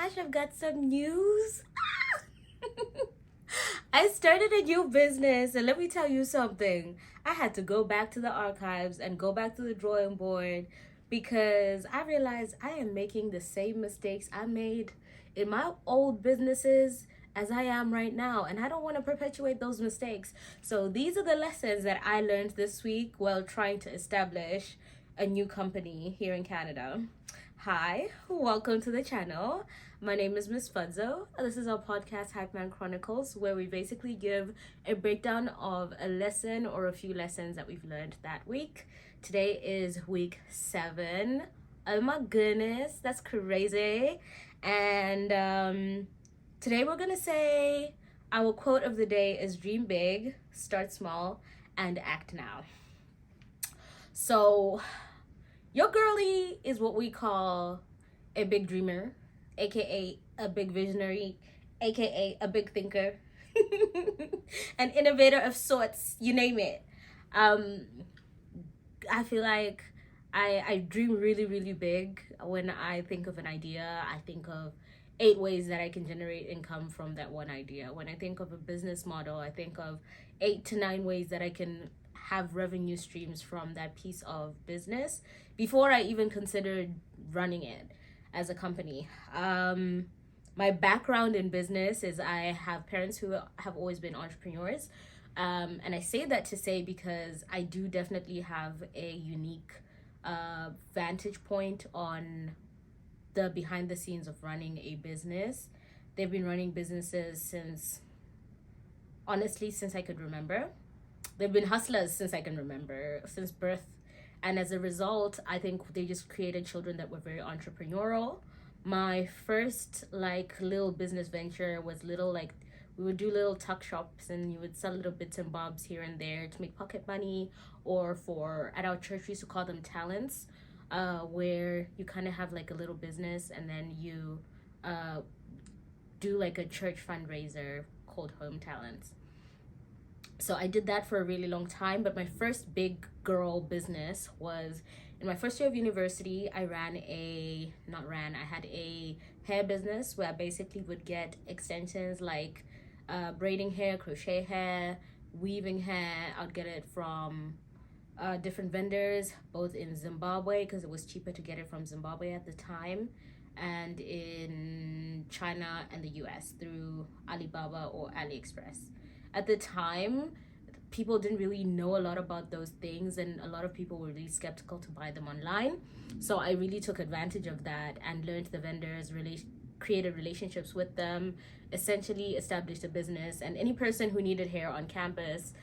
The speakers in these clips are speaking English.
gosh, I've got some news. I started a new business, and let me tell you something. I had to go back to the archives and go back to the drawing board because I realized I am making the same mistakes I made in my old businesses as I am right now, and I don't want to perpetuate those mistakes. So, these are the lessons that I learned this week while trying to establish a new company here in Canada. Hi, welcome to the channel. My name is Miss Fudzo. This is our podcast, Hype Man Chronicles, where we basically give a breakdown of a lesson or a few lessons that we've learned that week. Today is week 7. Oh my goodness, that's crazy. And today we're gonna say our quote of the day is dream big, start small, and act now. So, your girlie is what we call a big dreamer, aka a big visionary, aka a big thinker, an innovator of sorts, you name it. I feel like I dream really, really big. When I think of an idea, I think of 8 ways that I can generate income from that one idea. When I think of a business model, I think of 8 to 9 ways that I can have revenue streams from that piece of business before I even considered running it as a company. My background in business is I have parents who have always been entrepreneurs. And I say that to say because I do definitely have a unique vantage point on the behind the scenes of running a business. They've been running businesses since I could remember. They've been hustlers since I can remember, since birth. And as a result, I think they just created children that were very entrepreneurial. My first little business venture was we would do little tuck shops and you would sell little bits and bobs here and there to make pocket money, or at our church we used to call them talents, where you kind of have a little business and then you do a church fundraiser called Home Talents. So I did that for a really long time, but my first big girl business was in my first year of university. I had a hair business where I basically would get extensions like braiding hair, crochet hair, weaving hair. I'd get it from different vendors, both in Zimbabwe, because it was cheaper to get it from Zimbabwe at the time, and in China and the US through Alibaba or AliExpress. At the time, people didn't really know a lot about those things, and a lot of people were really skeptical to buy them online. So I really took advantage of that and learned the vendors, created relationships with them, essentially established a business. And any person who needed hair on campus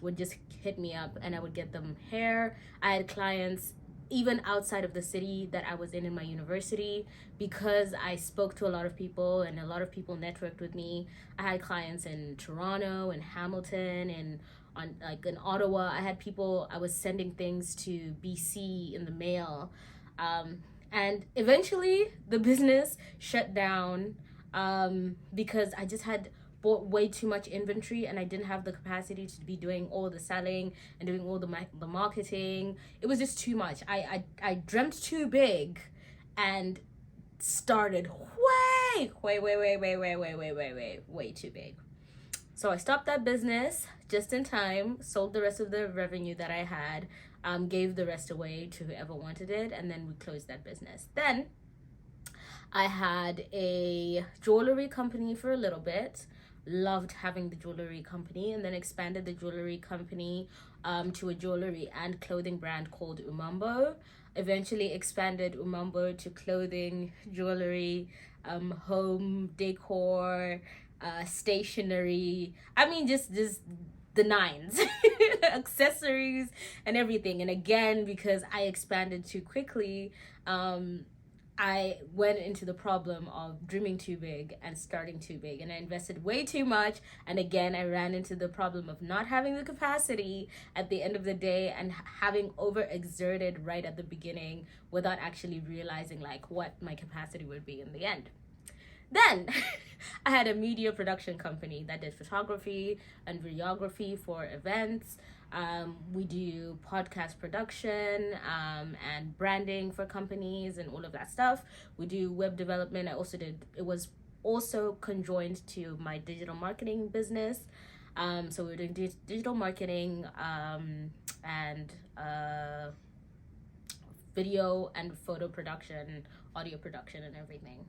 would just hit me up and I would get them hair. I had clients even outside of the city that I was in my university, because I spoke to a lot of people and a lot of people networked with me. I had clients in Toronto and Hamilton and in Ottawa. I had people, I was sending things to BC in the mail. And eventually the business shut down because I just had bought way too much inventory and I didn't have the capacity to be doing all the selling and doing all the marketing. It was just too much. I dreamt too big and started way too big. So I stopped that business just in time, sold the rest of the revenue that I had, gave the rest away to whoever wanted it, and then we closed that business. Then I had a jewelry company for a little bit. Loved having the jewelry company, and then expanded the jewelry company to a jewelry and clothing brand called Umambo. Eventually expanded Umambo to clothing, jewelry, home decor, stationery. I mean, just the nines, accessories and everything. And again, because I expanded too quickly, I went into the problem of dreaming too big and starting too big, and I invested way too much. And again, I ran into the problem of not having the capacity at the end of the day and having overexerted right at the beginning without actually realizing what my capacity would be in the end. Then I had a media production company that did photography and videography for events. We do podcast production and branding for companies and all of that stuff. We do web development. It was also conjoined to my digital marketing business. So we're doing digital marketing and video and photo production, audio production, and everything.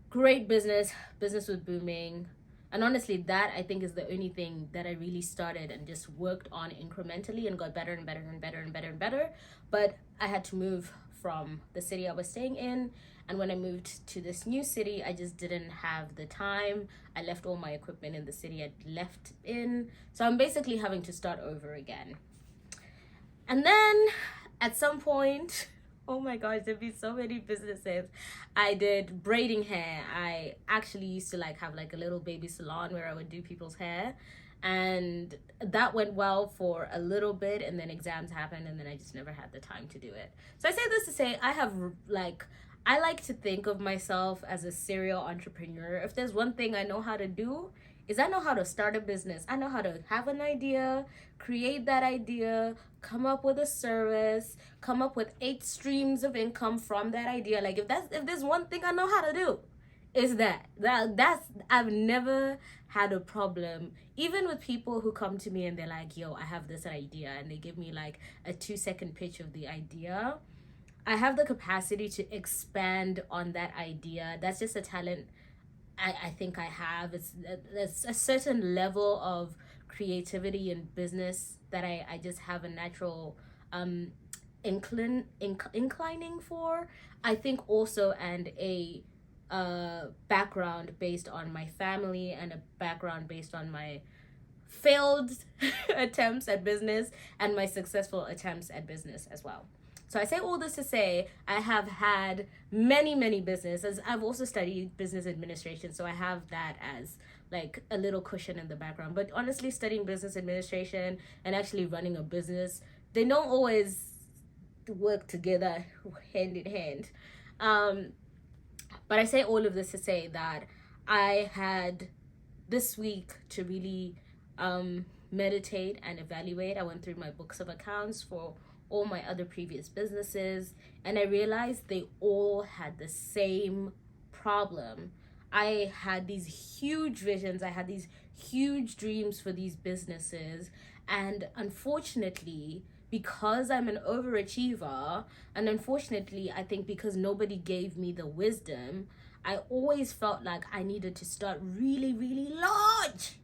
Great business. Business was booming. And honestly, that I think is the only thing that I really started and just worked on incrementally and got better and better and better and better and better. But I had to move from the city I was staying in. And when I moved to this new city, I just didn't have the time. I left all my equipment in the city I'd left in. So I'm basically having to start over again. And then at some point, oh my gosh, there'd be so many businesses. I did braiding hair. I actually used to have a little baby salon where I would do people's hair. And that went well for a little bit, and then exams happened, and then I just never had the time to do it. So I say this to say I like to think of myself as a serial entrepreneur. If there's one thing I know how to do, is I know how to start a business. I know how to have an idea, create that idea, come up with a service, come up with 8 streams of income from that idea. If there's one thing I know how to do, is that's I've never had a problem, even with people who come to me and they're like, yo, I have this idea, and they give me a 2-second pitch of the idea. I have the capacity to expand on that idea. That's just a talent I think I have. It's a certain level of creativity in business that I just have a natural inclining for. I think also, and a background based on my family, and a background based on my failed attempts at business and my successful attempts at business as well. So I say all this to say I have had many businesses. I've also studied business administration, so I have that as a little cushion in the background. But honestly, studying business administration and actually running a business, they don't always work together hand in hand. But I say all of this to say that I had this week to really meditate and evaluate. I went through my books of accounts for all my other previous businesses, and I realized they all had the same problem. I had these huge visions, I had these huge dreams for these businesses, and unfortunately, because I'm an overachiever, and unfortunately, I think because nobody gave me the wisdom, I always felt like I needed to start really large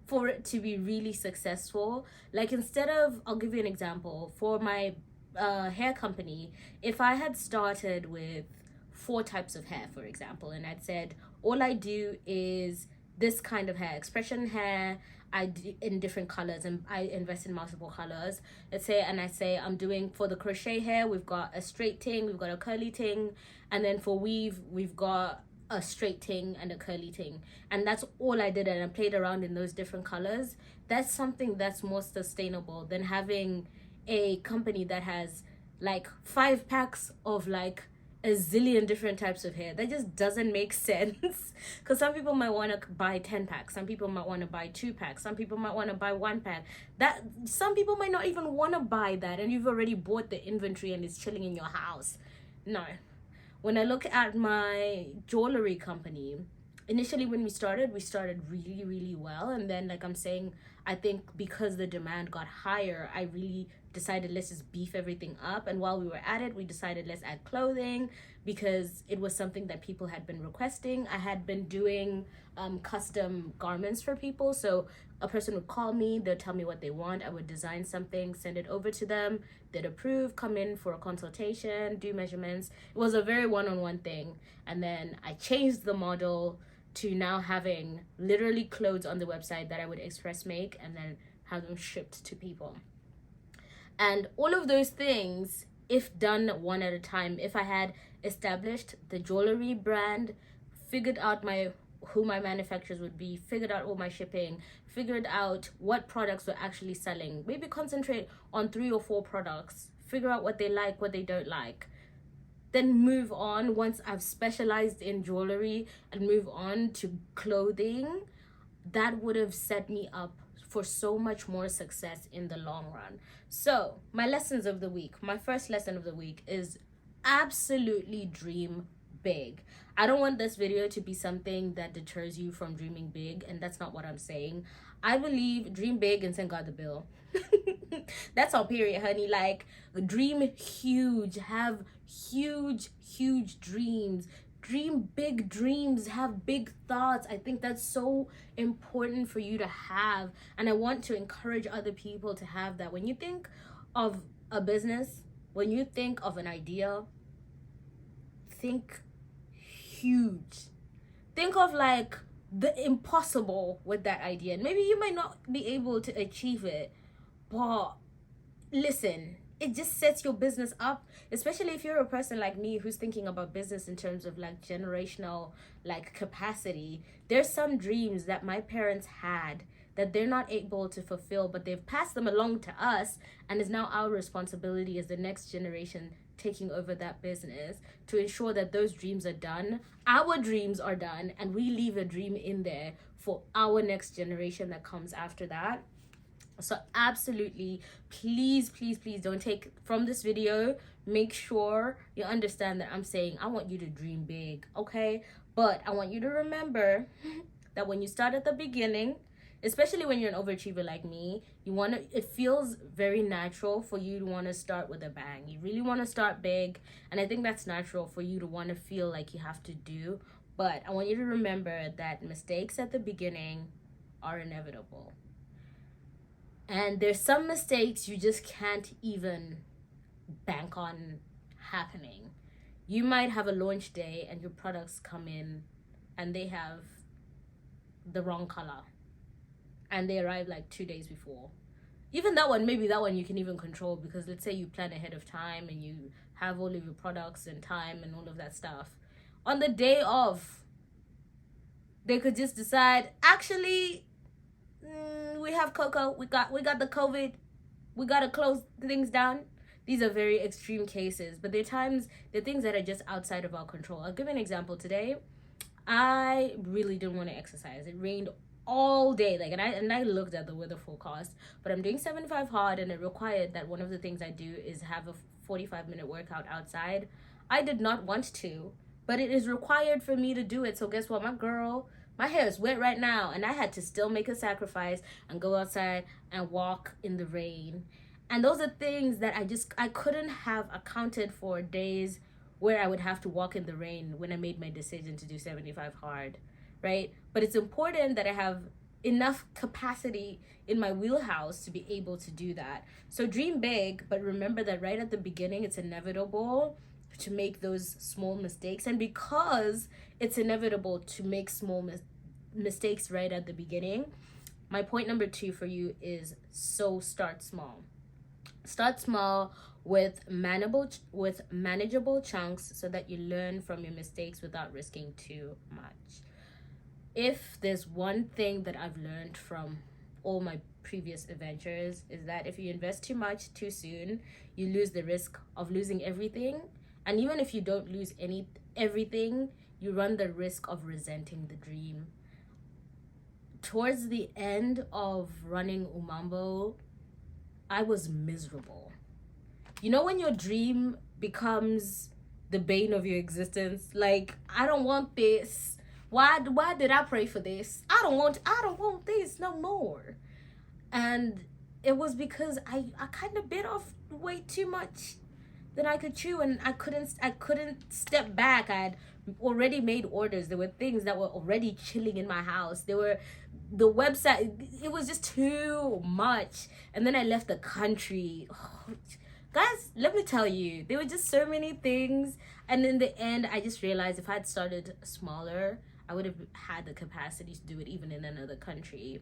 for it to be really successful. Instead of, I'll give you an example, for my hair company, if I had started with 4 types of hair, for example, and I'd said all I do is this kind of hair, expression hair, I do in different colors, and I invest in multiple colors. Let's say, and I say I'm doing, for the crochet hair, we've got a straight ting, we've got a curly ting, and then for weave, we've got a straight ting and a curly ting, and that's all I did, and I played around in those different colors. That's something that's more sustainable than having a company that has 5 packs of a zillion different types of hair. That just doesn't make sense. Because some people might want to buy 10 packs, some people might want to buy 2 packs, some people might want to buy 1 pack. That some people might not even want to buy that, and you've already bought the inventory and it's chilling in your house. No. When I look at my jewelry company, initially when we started really well, and then I'm saying, I think because the demand got higher, I really decided let's just beef everything up. And while we were at it, we decided let's add clothing, because it was something that people had been requesting. I had been doing custom garments for people, so a person would call me, they'd tell me what they want, I would design something, send it over to them, they'd approve, come in for a consultation, do measurements. It was a very one-on-one thing. And then I changed the model to now having literally clothes on the website that I would express make and then have them shipped to people. And all of those things, if done one at a time, if I had established the jewelry brand, figured out who my manufacturers would be, figured out all my shipping, figured out what products were actually selling, maybe concentrate on 3 or 4 products, figure out what they like, what they don't like, then move on. Once I've specialized in jewelry and move on to clothing, that would have set me up for so much more success in the long run. So, my lessons of the week. My first lesson of the week is absolutely dream big. I don't want this video to be something that deters you from dreaming big, and that's not what I'm saying. I believe dream big and send God the bill. That's all, period, honey. Like, dream huge, have huge dreams. Dream big dreams, have big thoughts. I think that's so important for you to have, and I want to encourage other people to have that. When you think of a business, when you think of an idea, think huge. Think of like the impossible with that idea, and maybe you might not be able to achieve it, but listen, it just sets your business up, especially if you're a person like me who's thinking about business in terms of like generational like capacity. There's some dreams that my parents had that they're not able to fulfill, but they've passed them along to us, and it's now our responsibility as the next generation taking over that business to ensure that those dreams are done, our dreams are done, and we leave a dream in there for our next generation that comes after that. So absolutely, please don't take from this video, make sure you understand that I'm saying I want you to dream big, okay? But I want you to remember that when you start at the beginning, especially when you're an overachiever like me, it feels very natural for you to want to start with a bang. You really want to start big, and I think that's natural for you to want to feel like you have to do. But I want you to remember that mistakes at the beginning are inevitable. And there's some mistakes you just can't even bank on happening. You might have a launch day and your products come in and they have the wrong color and they arrive like 2 days before. Even that one, maybe that one you can even control, because let's say you plan ahead of time and you have all of your products in time and all of that stuff. On the day of, they could just decide, actually, we have Coco, we got the COVID, we gotta close things down. These are very extreme cases, but there are things that are just outside of our control. I'll give an example. Today, I really didn't want to exercise. It rained all day, like, and I looked at the weather forecast, but I'm doing 75 hard, and it required that one of the things I do is have a 45-minute workout outside. I did not want to, but it is required for me to do it. So guess what, my hair is wet right now, and I had to still make a sacrifice and go outside and walk in the rain. And those are things that I couldn't have accounted for, days where I would have to walk in the rain when I made my decision to do 75 hard, right? But it's important that I have enough capacity in my wheelhouse to be able to do that. So dream big, but remember that right at the beginning, it's inevitable to make those small mistakes. And because it's inevitable to make small mistakes right at the beginning, my point number 2 for you is, so start small. Start small with manageable chunks so that you learn from your mistakes without risking too much. If there's one thing that I've learned from all my previous adventures, is that if you invest too much too soon, you lose the risk of losing everything. And even if you don't lose everything, you run the risk of resenting the dream. Towards the end of running Umambo, I was miserable. You know when your dream becomes the bane of your existence? Like, I don't want this. Why did I pray for this? I don't want this no more. And it was because I kind of bit off way too much than I could chew, and I couldn't step back. I had already made orders. There were things that were already chilling in my house. The website, it was just too much. And then I left the country. Oh, guys, let me tell you, there were just so many things. And in the end, I just realized if I had started smaller, I would have had the capacity to do it even in another country.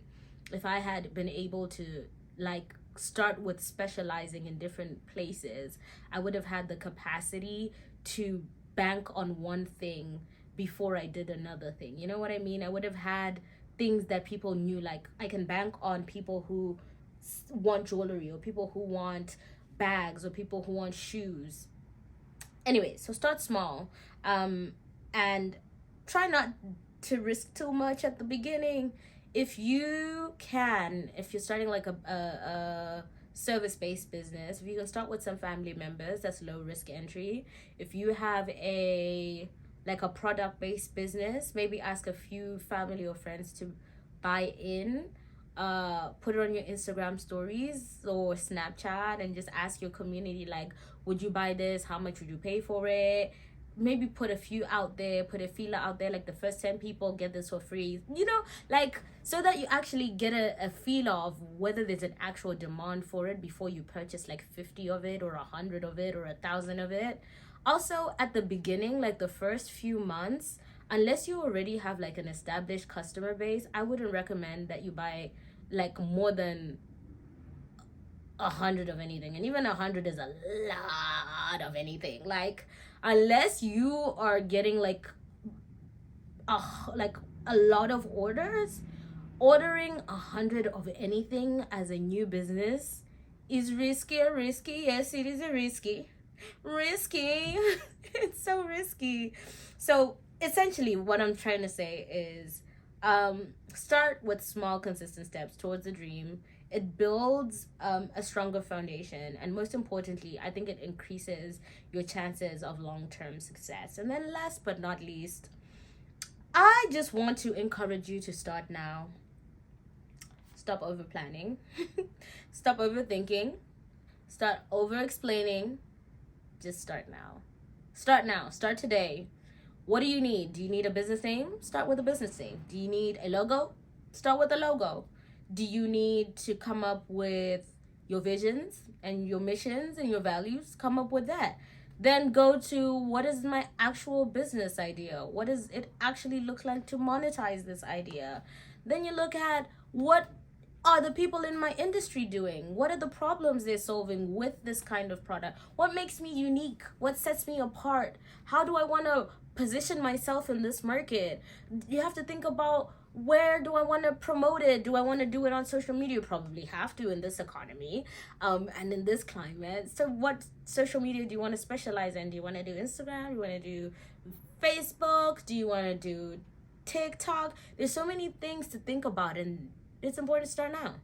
If I had been able to like start with specializing in different places, I would have had the capacity to bank on one thing before I did another thing. You know what I mean? I would have had things that people knew, like I can bank on people who want jewelry, or people who want bags, or people who want shoes. Anyway, so start small, and try not to risk too much at the beginning. if you're starting like a service-based business, if you can start with some family members, that's low risk entry. If you have a like a product-based business, maybe ask a few family or friends to buy in, put it on your Instagram stories or Snapchat, and just ask your community, like, would you buy this? How much would you pay for it? Maybe put a few out there, put a feeler out there, like the first 10 people get this for free, like, so that you actually get a feel of whether there's an actual demand for it before you purchase like 50 of it or 100 of it or 1,000 of it. Also, at the beginning, like the first few months, unless you already have like an established customer base, I wouldn't recommend that you buy like more than 100 of anything. And even 100 is a lot of anything. Like, unless you are getting like a lot of ordering 100 of anything as a new business is risky. Yes, it is a risky. It's so risky. So essentially what I'm trying to say is, start with small consistent steps towards the dream. It builds a stronger foundation, and most importantly, I think it increases your chances of long-term success. And then last but not least, I just want to encourage you to start now. Stop over planning. Stop overthinking. Start over explaining. Just start now. Start today. What do you need? Do you need a business name? Start with a business name. Do you need a logo? Start with a logo. Do you need to come up with your visions and your missions and your values? Come up with that. Then go to, what is my actual business idea? What does it actually look like to monetize this idea? Then you look at, what are the people in my industry doing? What are the problems they're solving with this kind of product? What makes me unique? What sets me apart? How do I want to position myself in this market? You have to think about, where do I want to promote it? Do I want to do it on social media? Probably have to in this economy, and in this climate. So what social media do you want to specialize in? Do you want to do Instagram? Do you want to do Facebook? Do you want to do TikTok? There's so many things to think about, and it's important to start now.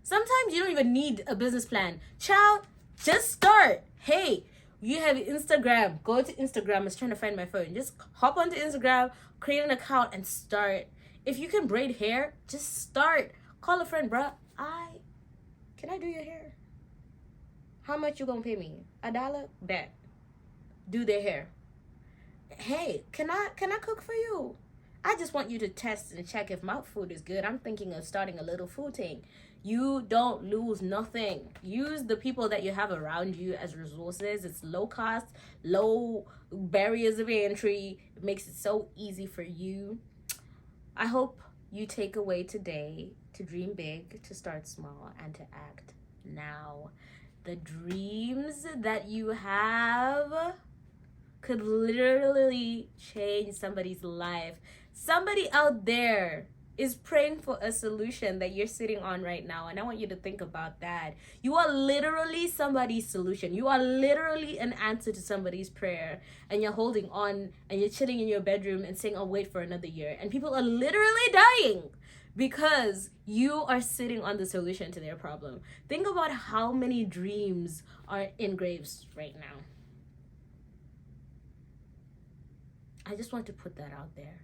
Sometimes you don't even need a business plan. Child, just start. Hey, you have Instagram. Go to Instagram. I was trying to find my phone. Just hop onto Instagram, create an account, and start. If you can braid hair, just start. Call a friend, bruh. Can I do your hair? How much you gonna pay me? $1? Bet. Do their hair. Hey, can I cook for you? I just want you to test and check if my food is good. I'm thinking of starting a little food thing. You don't lose nothing. Use the people that you have around you as resources. It's low cost, low barriers of entry. It makes it so easy for you. I hope you take away today to dream big, to start small, and to act now. The dreams that you have could literally change somebody's life. Somebody out there is praying for a solution that you're sitting on right now, and I want you to think about that. You are literally somebody's solution. You are literally an answer to somebody's prayer, and you're holding on, and you're chilling in your bedroom and saying, I'll wait for another year, and people are literally dying because you are sitting on the solution to their problem. Think about how many dreams are in graves right now. I just want to put that out there.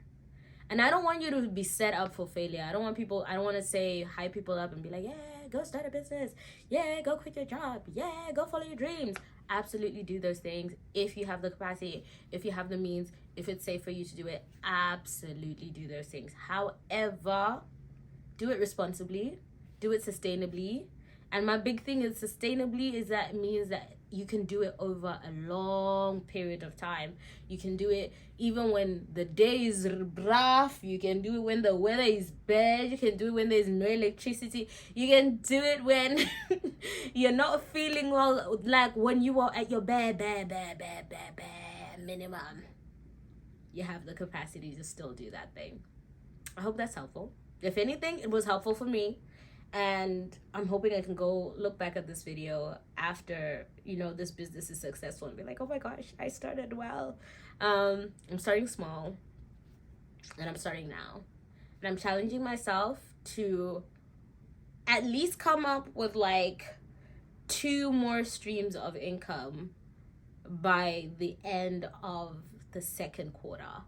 And I don't want you to be set up for failure. I don't want to say, hype people up and be like, yeah, go start a business. Yeah, go quit your job. Yeah, go follow your dreams. Absolutely do those things if you have the capacity, if you have the means, if it's safe for you to do it. Absolutely do those things. However, do it responsibly, do it sustainably. And my big thing is sustainably is that it means that you can do it over a long period of time. You can do it even when the day is rough. You can do it when the weather is bad. You can do it when there's no electricity. You can do it when you're not feeling well, like when you are at your bare minimum. You have the capacity to still do that thing. I hope that's helpful. If anything, it was helpful for me. And I'm hoping I can go look back at this video after, this business is successful and be like, oh my gosh, I started well. I'm starting small, and I'm starting now. And I'm challenging myself to at least come up with like 2 more streams of income by the end of the second quarter.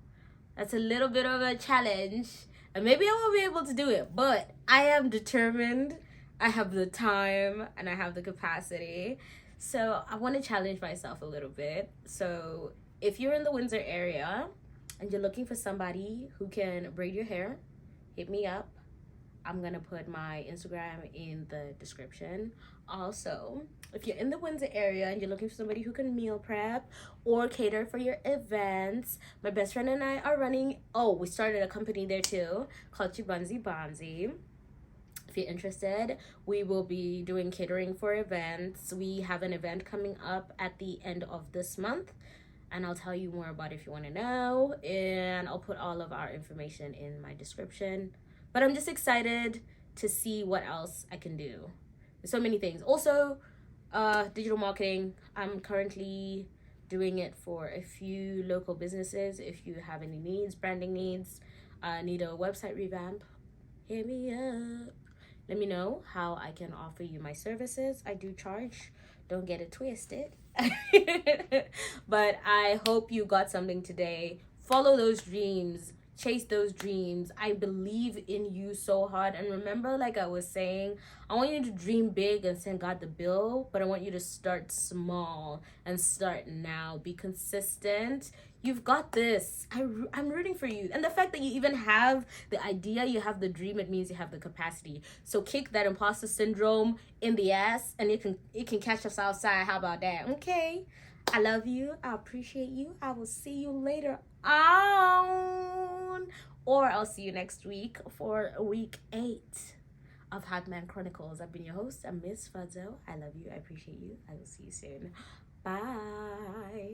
That's a little bit of a challenge, and maybe I won't be able to do it, but I am determined. I have the time and I have the capacity. So I want to challenge myself a little bit. So if you're in the Windsor area and you're looking for somebody who can braid your hair, hit me up. I'm going to put my Instagram in the description. Also, if you're in the Windsor area and you're looking for somebody who can meal prep or cater for your events, my best friend and I are running, we started a company there too called Chibanzi Bonzi. If you're interested, we will be doing catering for events. We have an event coming up at the end of this month, and I'll tell you more about it if you want to know. And I'll put all of our information in my description. But I'm just excited to see what else I can do. There's so many things. Also, digital marketing. I'm currently doing it for a few local businesses. If you have any needs, branding needs, need a website revamp, hit me up. Let me know how I can offer you my services. I do charge. Don't get it twisted. But I hope you got something today. Follow those dreams. Chase those dreams. I believe in you so hard. And remember, like I was saying, I want you to dream big and send God the bill, but I want you to start small and start now. Be consistent. You've got this. I'm rooting for you. And the fact that you even have the idea, you have the dream, it means you have the capacity. So kick that imposter syndrome in the ass, and it can catch us outside. How about that? Okay. I love you. I appreciate you. I will see you later on. Or I'll see you next week for week 8 of Hot Man Chronicles. I've been your host. I'm Miss Fadzo. I love you. I appreciate you. I will see you soon. Bye.